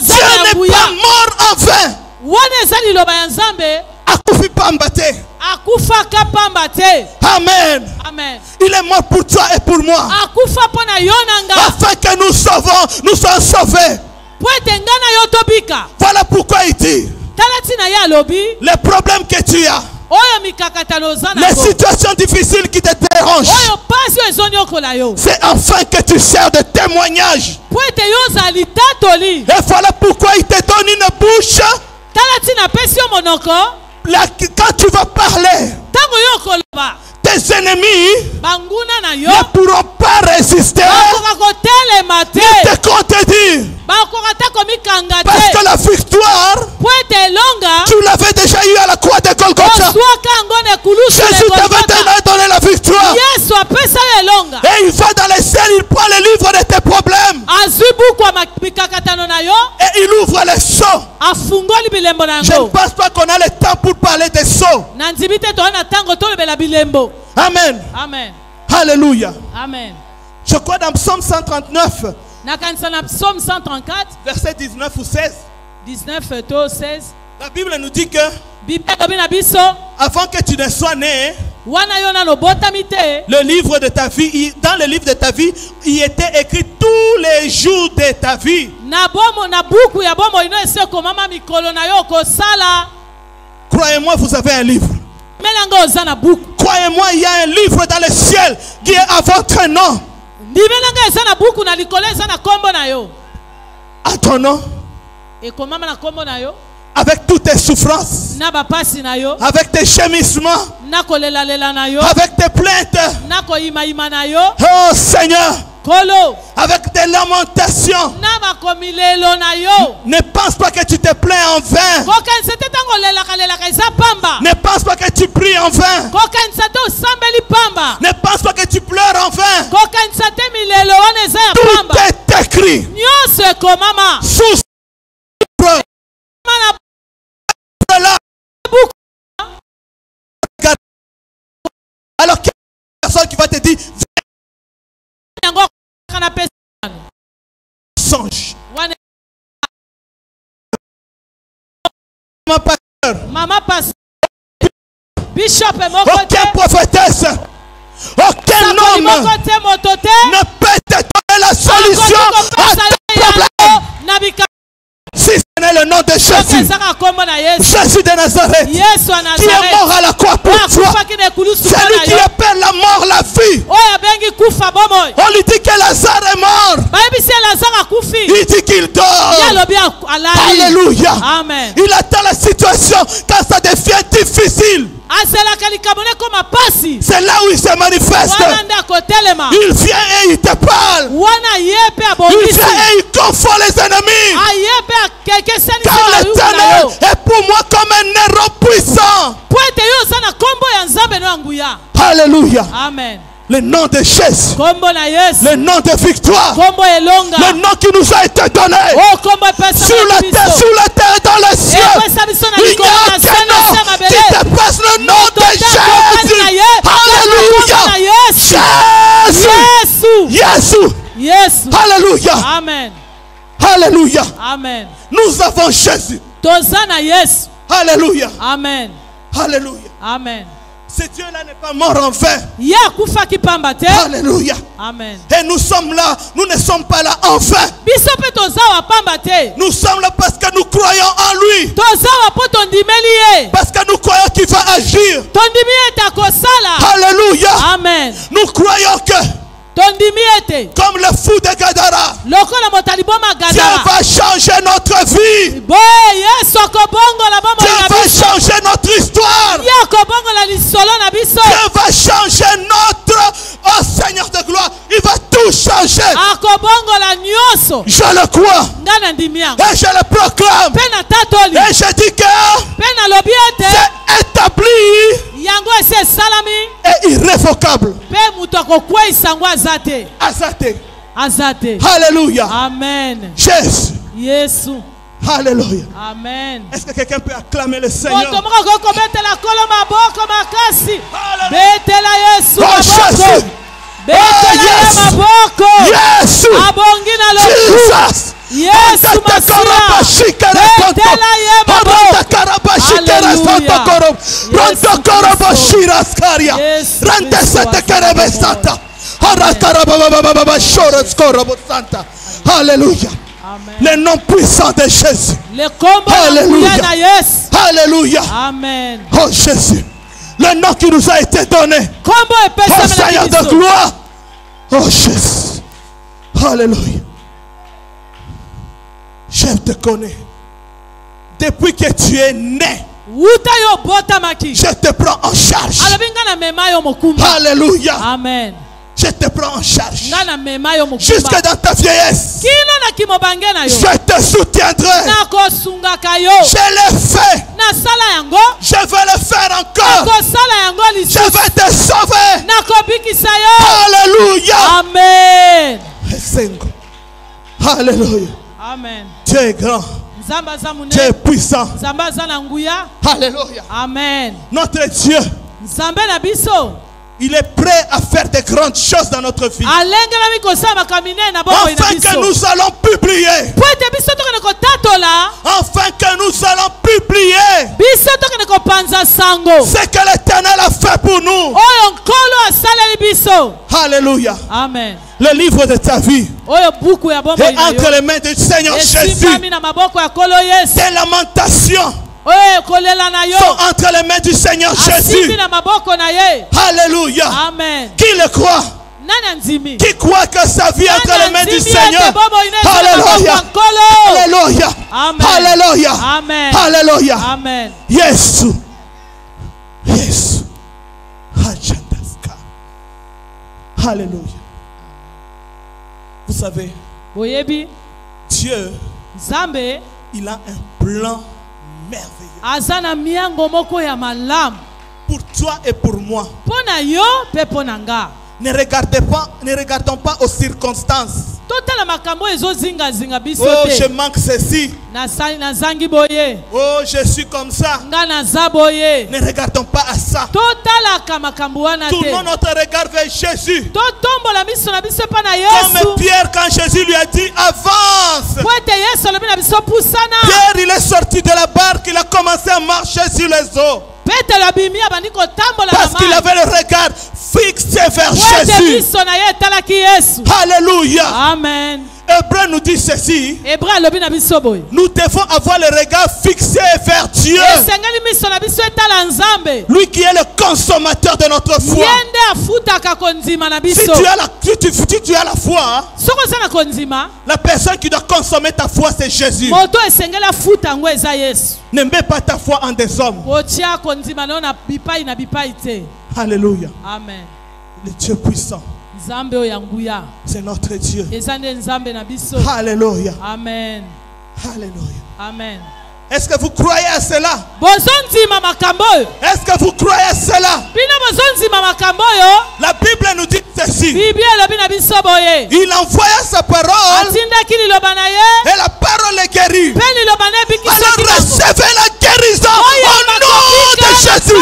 Dieu n'est pas mort en vain. Amen. Amen. Il est mort pour toi et pour moi. Afin que nous soyons sauvés. Voilà pourquoi il dit les problèmes que tu as, les situations difficiles qui te dérangent, c'est enfin que tu sers de témoignage. Et voilà pourquoi il te donne une bouche. Quand tu vas parler, tes ennemis ne pourront pas résister ni te contredire. Parce que la victoire, tu l'avais déjà eu à la croix de Golgotha. Jésus t'avait donné la victoire. Et il va dans les ciels, il prend le livre de tes problèmes. Et il ouvre les sceaux. Je ne pense pas qu'on a le temps pour parler des sceaux. Amen. Amen. Alléluia. Amen. Je crois dans Psaume 139. Psaume 134. Verset 19 ou 16. 19 to 16. La Bible nous dit que avant que tu ne sois né, le livre de ta vie, dans le livre de ta vie, il était écrit tous les jours de ta vie. Croyez-moi, vous avez un livre. Croyez-moi, il y a un livre dans le ciel qui est à votre nom. À ton nom. Avec toutes tes souffrances, avec tes gémissements, avec tes plaintes. Oh Seigneur, avec des lamentations. Ne pense pas que tu te plains en vain. Ne pense pas que tu pries en vain. Ne pense pas que tu pleures en vain. Tout est écrit sous alors qu'il y a une personne qui va te dire songe. Maman pasteur, Bishop aucune prophétesse, aucun homme ne peut te donner la solution à ton problème. Si ce n'est le nom de Jésus, Jésus de Nazareth, qui est mort à la croix pour toi, c'est lui qui appelle la mort la vie. On lui dit que Lazare est mort. Il dit qu'il dort. Alléluia. Amen. Il attend la situation quand ça devient difficile. C'est là où il se manifeste. Il vient et il te parle. Il vient et il confond les ennemis. Car l'Éternel est pour moi comme un héros puissant. Alléluia. Amen. Le nom de Jésus, le nom de victoire, le nom qui nous a été donné sur la terre et dans le ciel. Il n'y a aucun nom qui dépasse le nom de Jésus. Alléluia. Jésus. Alléluia. Amen. Alléluia. Amen. Nous avons Jésus. Alléluia. Amen. Alléluia. Amen. Ce Dieu-là n'est pas mort en vain. Alléluia. Amen. Et nous sommes là, nous ne sommes pas là en vain. Nous sommes là parce que nous croyons en lui. Parce que nous croyons qu'il va agir. Alléluia. Amen. Nous croyons que comme le fou de Gadara, Dieu va changer notre vie. Dieu va changer notre histoire. Dieu va changer notre... Oh Seigneur de gloire, il va tout changer. Je le crois. Et je le proclame. Et je dis que c'est établi et irrévocable. Azate. Alléluia. Amen. Jésus. Yesu. Alléluia. Amen. Est-ce que quelqu'un peut acclamer le Seigneur? Jésus. Alléluia. Le nom puissant de Jésus. Alléluia. Alléluia. Amen. Oh Jésus. Le nom qui nous a été donné. Oh Seigneur de gloire. Oh Jésus. Alléluia. Je te connais. Depuis que tu es né, je te prends en charge. Alléluia. Amen. Je te prends en charge. Jusque dans ta vieillesse. Je te soutiendrai. Je l'ai fait. Je vais le faire encore. Je vais te sauver. Alléluia. Amen. Alléluia. Amen. Tu es grand. Tu es puissant. Alléluia. Amen. Notre Dieu, il est prêt à faire de grandes choses dans notre vie. Afin que nous allons publier. Afin que nous allons publier ce que l'Éternel a fait pour nous. Alléluia. Amen. Le livre de ta vie est entre les mains du Seigneur Jésus. Tes lamentations sont entre les mains du Seigneur Jésus. Alléluia. Amen. Qui le croit? Qui croit que sa vie est entre les mains du Seigneur? Alléluia. Alléluia. Alléluia. Amen. Alléluia. Amen. Yes. Yes. Alléluia. Vous savez, Dieu, il a un plan merveilleux pour toi et pour moi. Ne regardons pas aux circonstances. Oh, je manque ceci. Oh, je suis comme ça. Ne regardons pas à ça. Tournons notre regard vers Jésus. Comme Pierre, quand Jésus lui a dit avance. Pierre, il est sorti de la barque, il a commencé à marcher sur les eaux. Parce qu'il avait le regard fixé vers Jésus. Alléluia. Amen. Hébreu nous dit ceci. Nous devons avoir le regard fixé vers Dieu. Lui qui est le consommateur de notre foi. Si tu as la foi, la personne qui doit consommer ta foi, c'est Jésus. Ne mets pas ta foi en des hommes. Alléluia. Amen. Le Dieu puissant. C'est notre Dieu. Alléluia. Amen. Alléluia. Amen. Est-ce que vous croyez à cela? Est-ce que vous croyez à cela? La Bible nous dit ceci. Il envoya sa parole et la parole est guérie. Alors recevez la guérison au nom de Jésus.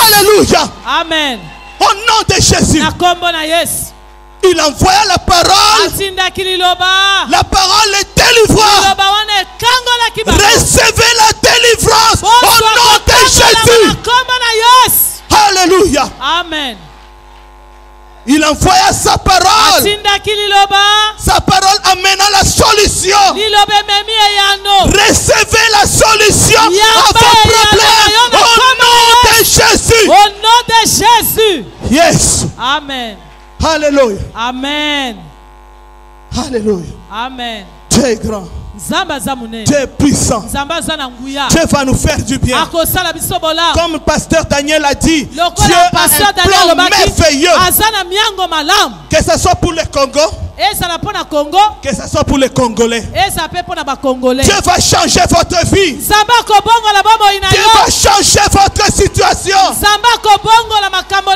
Alléluia. Amen. Au nom de Jésus. Il envoya la parole. La parole est délivrante. Recevez la délivrance au nom de Jésus. Alléluia. Amen. Il envoya sa parole. Sa parole amena la solution. Recevez la solution à vos problèmes au nom de Jésus. Au nom de Jésus. Yes. Amen. Alléluia. Amen. Alléluia. Amen. Tu es grand. Tu es puissant. Dieu va nous faire du bien. Comme pasteur Daniel a dit, Dieu a un plan merveilleux. Que ce soit pour le Congo, Que ce soit pour les Congolais. Dieu va changer votre vie. Dieu va changer votre situation.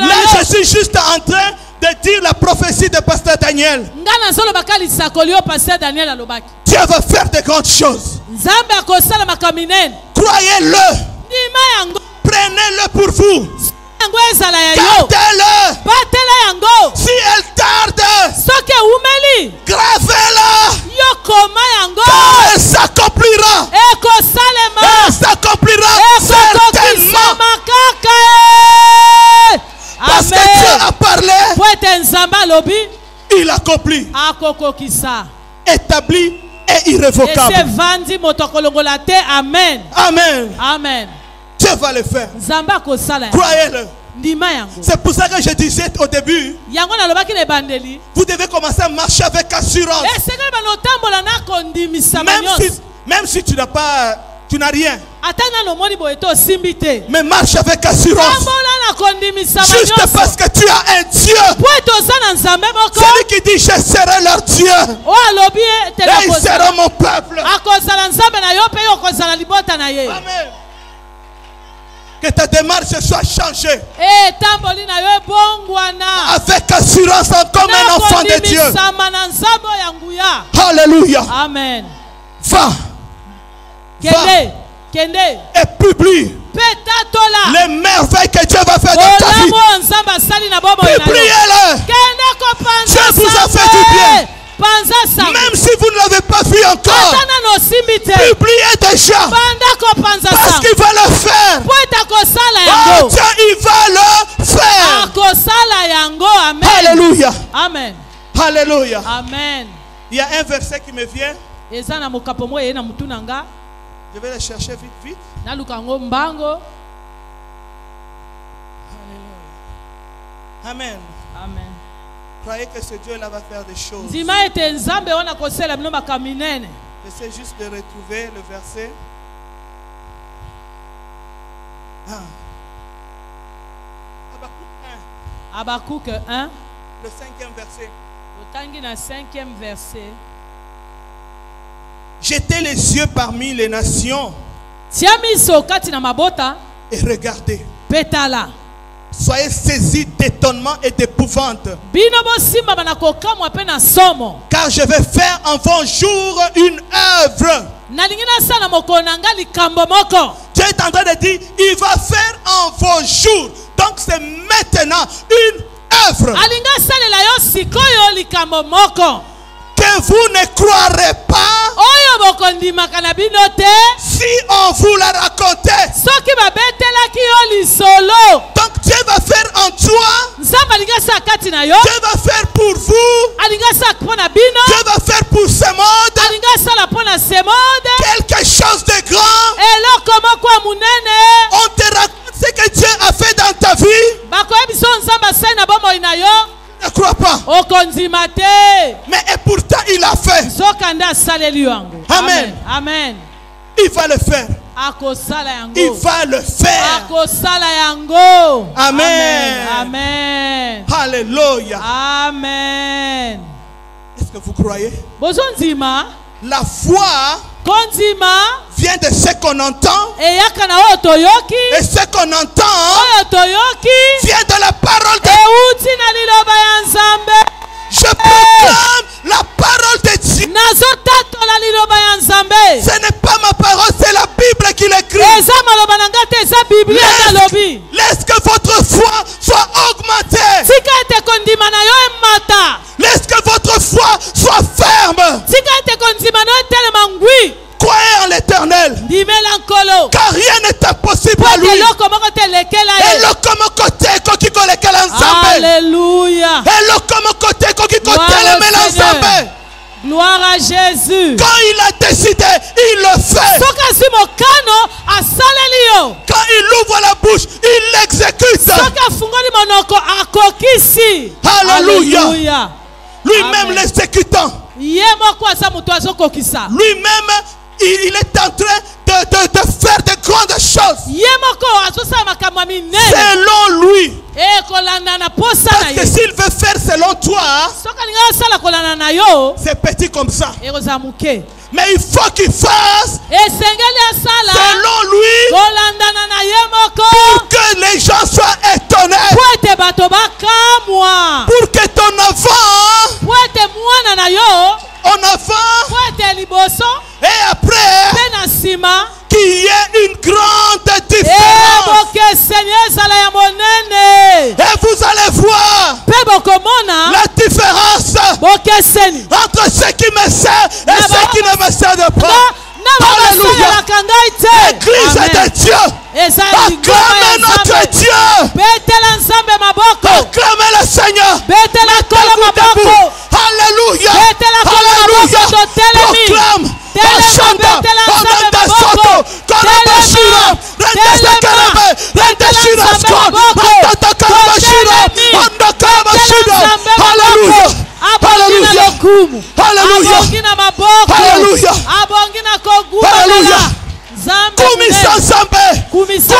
Là, je suis juste en train de dire la prophétie de Pasteur Daniel. Dieu va faire de grandes choses. Croyez-le. Prenez-le pour vous. Gardez-le. Si elle tarde, gravez-la. Car elle s'accomplira. Elle s'accomplira certainement. Parce que Dieu a parlé, il accomplit. Établi et irrévocable. Amen. Amen. Amen. Dieu va le faire. Croyez-le. C'est pour ça que je disais au début, vous devez commencer à marcher avec assurance. Même si tu n'as pas, tu n'as rien. Mais marche avec assurance. Juste parce que tu as un Dieu. Celui qui dit je serai leur Dieu. Et ils seront mon peuple. Amen. Que ta démarche soit changée. Avec assurance comme un enfant de Dieu. Alléluia. Amen. Va. Et publie les merveilles que Dieu va faire dans ta vie. Publiez-le. Dieu vous a fait du bien. Même si vous ne l'avez pas vu encore, publiez déjà. Parce qu'il va le faire. Oh Dieu, il va le faire. Alléluia. Amen. Alléluia. Amen. Il y a un verset qui me vient. Je vais le chercher vite. Alléluia. Amen. Amen. Croyez que ce Dieu-là va faire des choses. J'essaie juste de retrouver le verset. Habakkuk 1. Le 5e verset. Jetez les yeux parmi les nations. Et regardez. Soyez saisis d'étonnement et d'épouvante. Car je vais faire en vos jours une œuvre. Dieu est en train de dire, il va faire en vos jours. Donc c'est maintenant une œuvre. Que vous ne croirez pas si on vous l'a raconté. Donc Dieu va faire en toi. Dieu va faire pour vous. Dieu va faire pour ce monde quelque chose de grand. On te raconte ce que Dieu a fait dans ta vie. Ne crois pas. Mais et pourtant il a fait. Amen. Amen. Il va le faire. Il va le faire. Amen. Amen. Alléluia. Amen. Est-ce que vous croyez? La foi vient de ce qu'on entend. Et ce qu'on entend vient de la parole de Dieu. Je proclame la parole de Dieu. Ce n'est pas ma parole, c'est la Bible qui l'écrit. Laisse que votre foi soit augmentée. Laisse que votre foi soit ferme. Croyez en l'Éternel. Car rien n'est impossible à lui. Alléluia. Gloire à Jésus. Quand il a décidé, il le fait. Quand il ouvre la bouche, il l'exécute. Alléluia. Lui-même l'exécutant. Lui-même, il est en train de faire de grandes choses. Selon lui. Parce que s'il veut faire selon toi, c'est petit comme ça. Mais il faut qu'il fasse selon lui pour que les gens soient étonnés. Pour que ton enfant en avant et après qu'il y ait une grande différence. Et vous allez voir la différence entre ceux qui me servent et ceux qui ne me servent pas. Alléluia. L'église est de Dieu. Acclamez notre Dieu. Acclamez le Seigneur. Alléluia. Alléluia. Proclame. Ashanda, Amanda Soto, Karabashira, Rende Karabe, Rende Shirasko, Rende Karabashira, Rende Karabashira. Alléluia. Alléluia. Alléluia. Alléluia. Alléluia. Kumisa Nzambe. Kumisa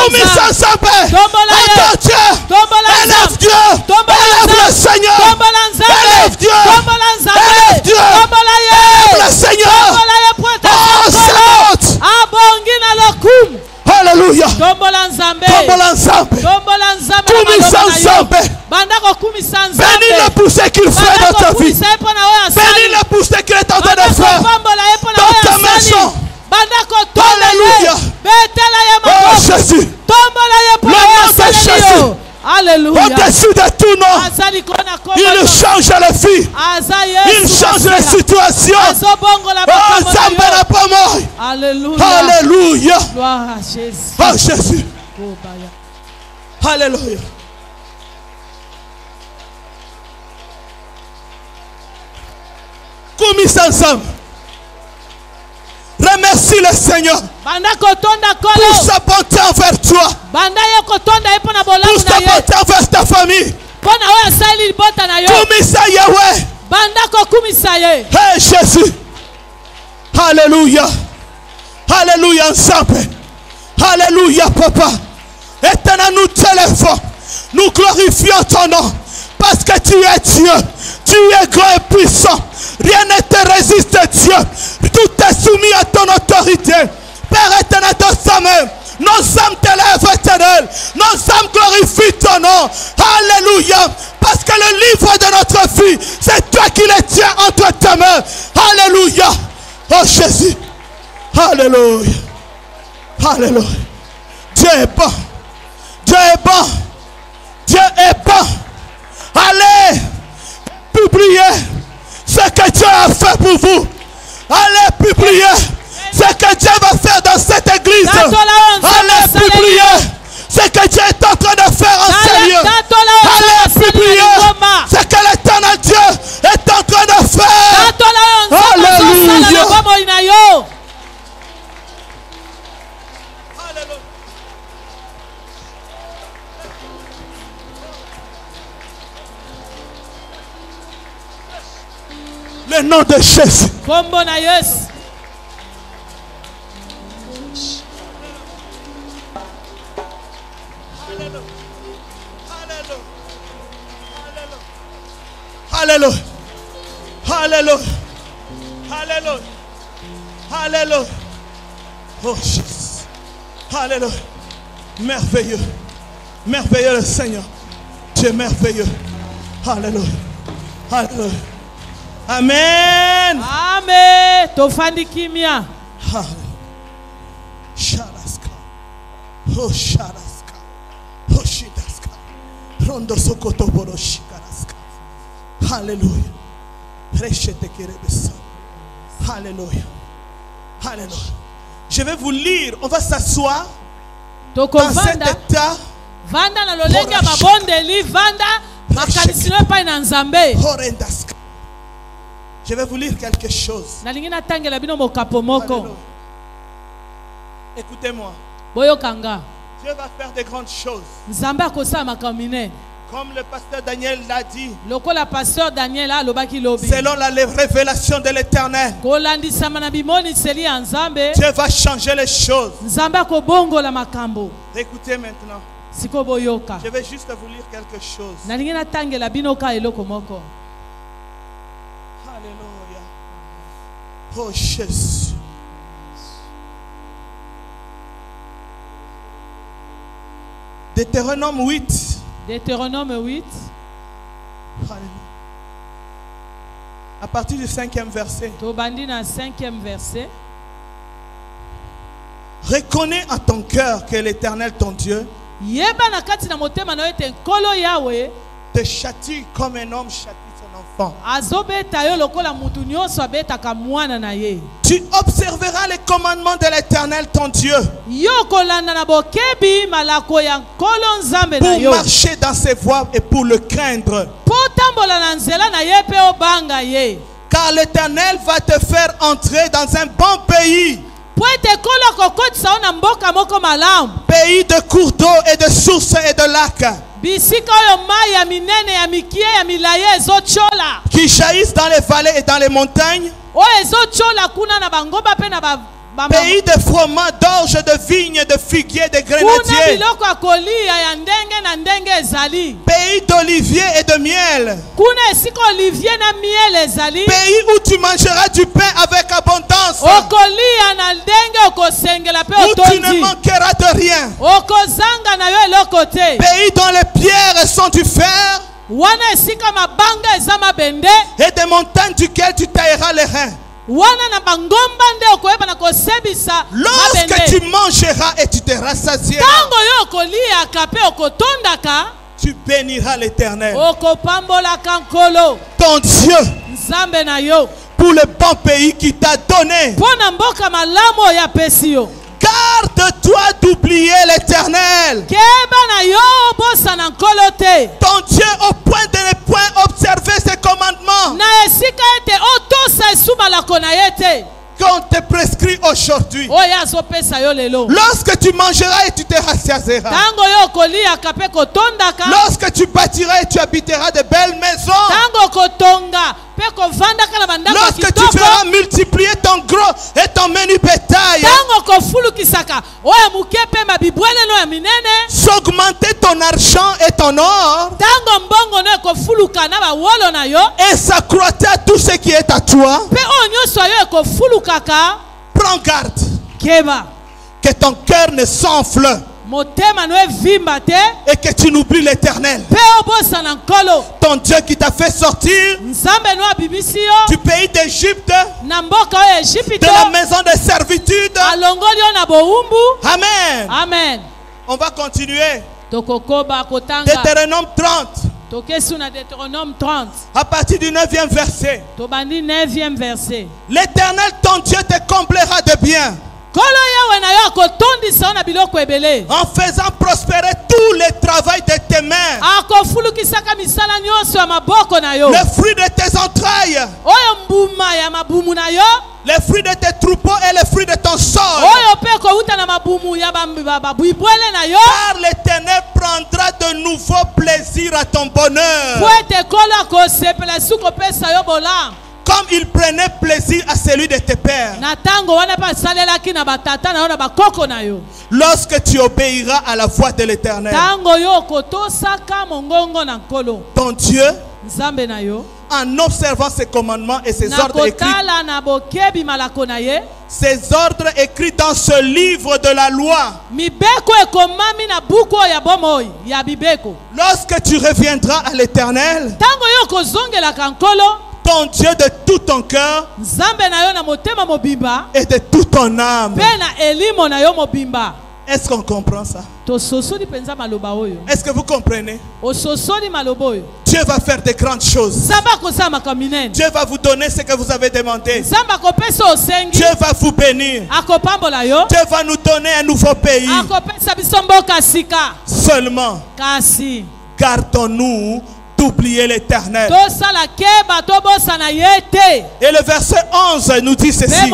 Nzambe. Entends Dieu. Élève Dieu. Élève le Seigneur. Élève Dieu. Élève Dieu. Élève le Seigneur. Oh, c'est Alléluia. Tombola Nzambe. Kumisa Nzambe. Bénis le poussé qu'il fait dans ta vie. Bénis le poussé qu'il est en train de faire dans ta maison. Alléluia. Oh Jésus. Le nom de Jésus. Alléluia. Au-dessus de tout nom. Il change les vies. Il change les situations. Oh, Nzambe n'a pas mort. Alléluia. Alléluia. Gloire à Jésus. Oh Jésus. Alléluia. Kumisa Nzambe. Remercie le Seigneur pour sa bonté envers toi, pour sa bonté envers ta famille. Kumisa Yahweh. Hey Jésus. Alléluia. Alléluia Nzambe. Alléluia Papa. Éternel, nous t'élèvons. Nous glorifions ton nom. Parce que tu es Dieu. Tu es grand et puissant. Rien ne te résiste, Dieu. Tout est soumis à ton autorité. Père éternel, dans sa main, nos âmes t'élèvent, éternel. Nos âmes glorifient ton nom. Alléluia. Parce que le livre de notre vie, c'est toi qui le tiens entre tes mains. Alléluia. Oh Jésus. Alléluia. Alléluia. Dieu est bon. Dieu est bon. Dieu est bon. Allez, publiez ce que Dieu a fait pour vous. Allez publier ce que Dieu va faire dans cette église. Allez publier ce que Dieu est en train de faire en ce lieu. Allez publier ce que l'éternel Dieu est en train de faire. Alléluia. Le nom de Jésus. Alléluia. Alléluia. Alléluia. Alléluia. Oh Jésus. Alléluia. Merveilleux. Merveilleux le Seigneur. Tu es merveilleux. Alléluia. Alléluia. Amen. Amen. Tofandi kimia. Sharaska. Oh sharaska. Oh shidaska. Rondo sokoto boro shikaraska. Alléluia. Rechete kerebesa. Alléluia. Alléluia. Je vais vous lire. On va s'asseoir dans cet état. Vanda na lolenga mabondeli vanda makanisino pa na Nzambe. Horendaska. Je vais vous lire quelque chose. Écoutez-moi. Dieu va faire de grandes choses. Comme le pasteur Daniel l'a dit. Selon la révélation de l'Éternel. Dieu va changer les choses. Écoutez maintenant. Je vais juste vous lire quelque chose. Alléluia. Oh Jésus. Deutéronome 8. Deutéronome 8. Alléluia. À partir du 5e verset. Reconnais en ton cœur que l'Éternel ton Dieu te châtie comme un homme châtie son enfant. Tu observeras les commandements de l'Éternel ton Dieu pour marcher dans ses voies et pour le craindre. Car l'Éternel va te faire entrer dans un bon pays. Pays de cours d'eau et de sources et de lacs qui jaillissent dans les vallées et dans les montagnes. Pays de froment, d'orge, de vignes, de figuiers, de grenadiers. Pays d'oliviers et de miel. Pays où tu mangeras du pain avec abondance. Où tu ne manqueras de rien. Pays dont les pierres sont du fer. Et des montagnes duquel tu tailleras les reins. Lorsque tu mangeras et tu te rassasieras, tu béniras l'Éternel, ton Dieu, pour le bon pays qu'il t'a donné. Garde-toi d'oublier l'Éternel, ton Dieu, au point de ne point observer ses commandements qu'on te prescrit aujourd'hui. Lorsque tu mangeras et tu te rassasieras, lorsque tu bâtiras et tu habiteras de belles maisons, lorsque tu feras multiplier ton gros et ton menu bétail, s'augmenter ton argent et ton or, et s'accroître à tout ce qui est à toi, prends garde que ton cœur ne s'enfle et que tu n'oublies l'Éternel, ton Dieu qui t'a fait sortir du pays d'Égypte, de la maison de servitude. Amen. Amen. On va continuer. Deutéronome 30. À partir du 9e verset. L'Éternel ton Dieu te comblera de bien, en faisant prospérer tout le travail de tes mains, le fruit de tes entrailles, les fruits de tes troupeaux et les fruits de ton sol. Car l'Éternel prendra de nouveau plaisir à ton bonheur, comme il prenait plaisir à celui de tes pères. Lorsque tu obéiras à la voix de l'Éternel, ton Dieu, en observant ses commandements et ses ordres écrits dans ce livre de la loi, lorsque tu reviendras à l'Éternel, ton Dieu, de tout ton cœur et de toute ton âme. Est-ce qu'on comprend ça? Est-ce que vous comprenez? Dieu va faire de grandes choses. Dieu va vous donner ce que vous avez demandé. Dieu va vous bénir. Dieu va nous donner un nouveau pays. Seulement, gardons-nous d'oublier l'Éternel. Et le verset 11 nous dit ceci: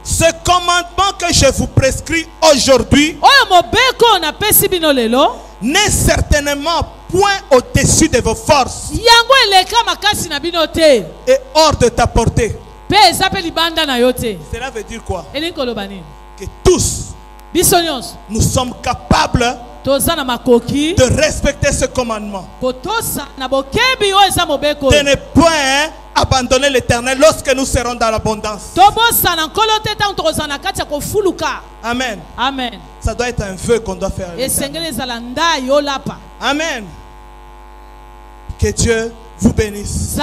ce commandement que je vous prescris aujourd'hui n'est certainement point au-dessus de vos forces et hors de ta portée. Cela veut dire quoi? Que tous nous sommes capables de respecter ce commandement. De ne point abandonner l'Éternel lorsque nous serons dans l'abondance. Amen. Amen. Ça doit être un vœu qu'on doit faire. Amen. Que Dieu vous bénisse.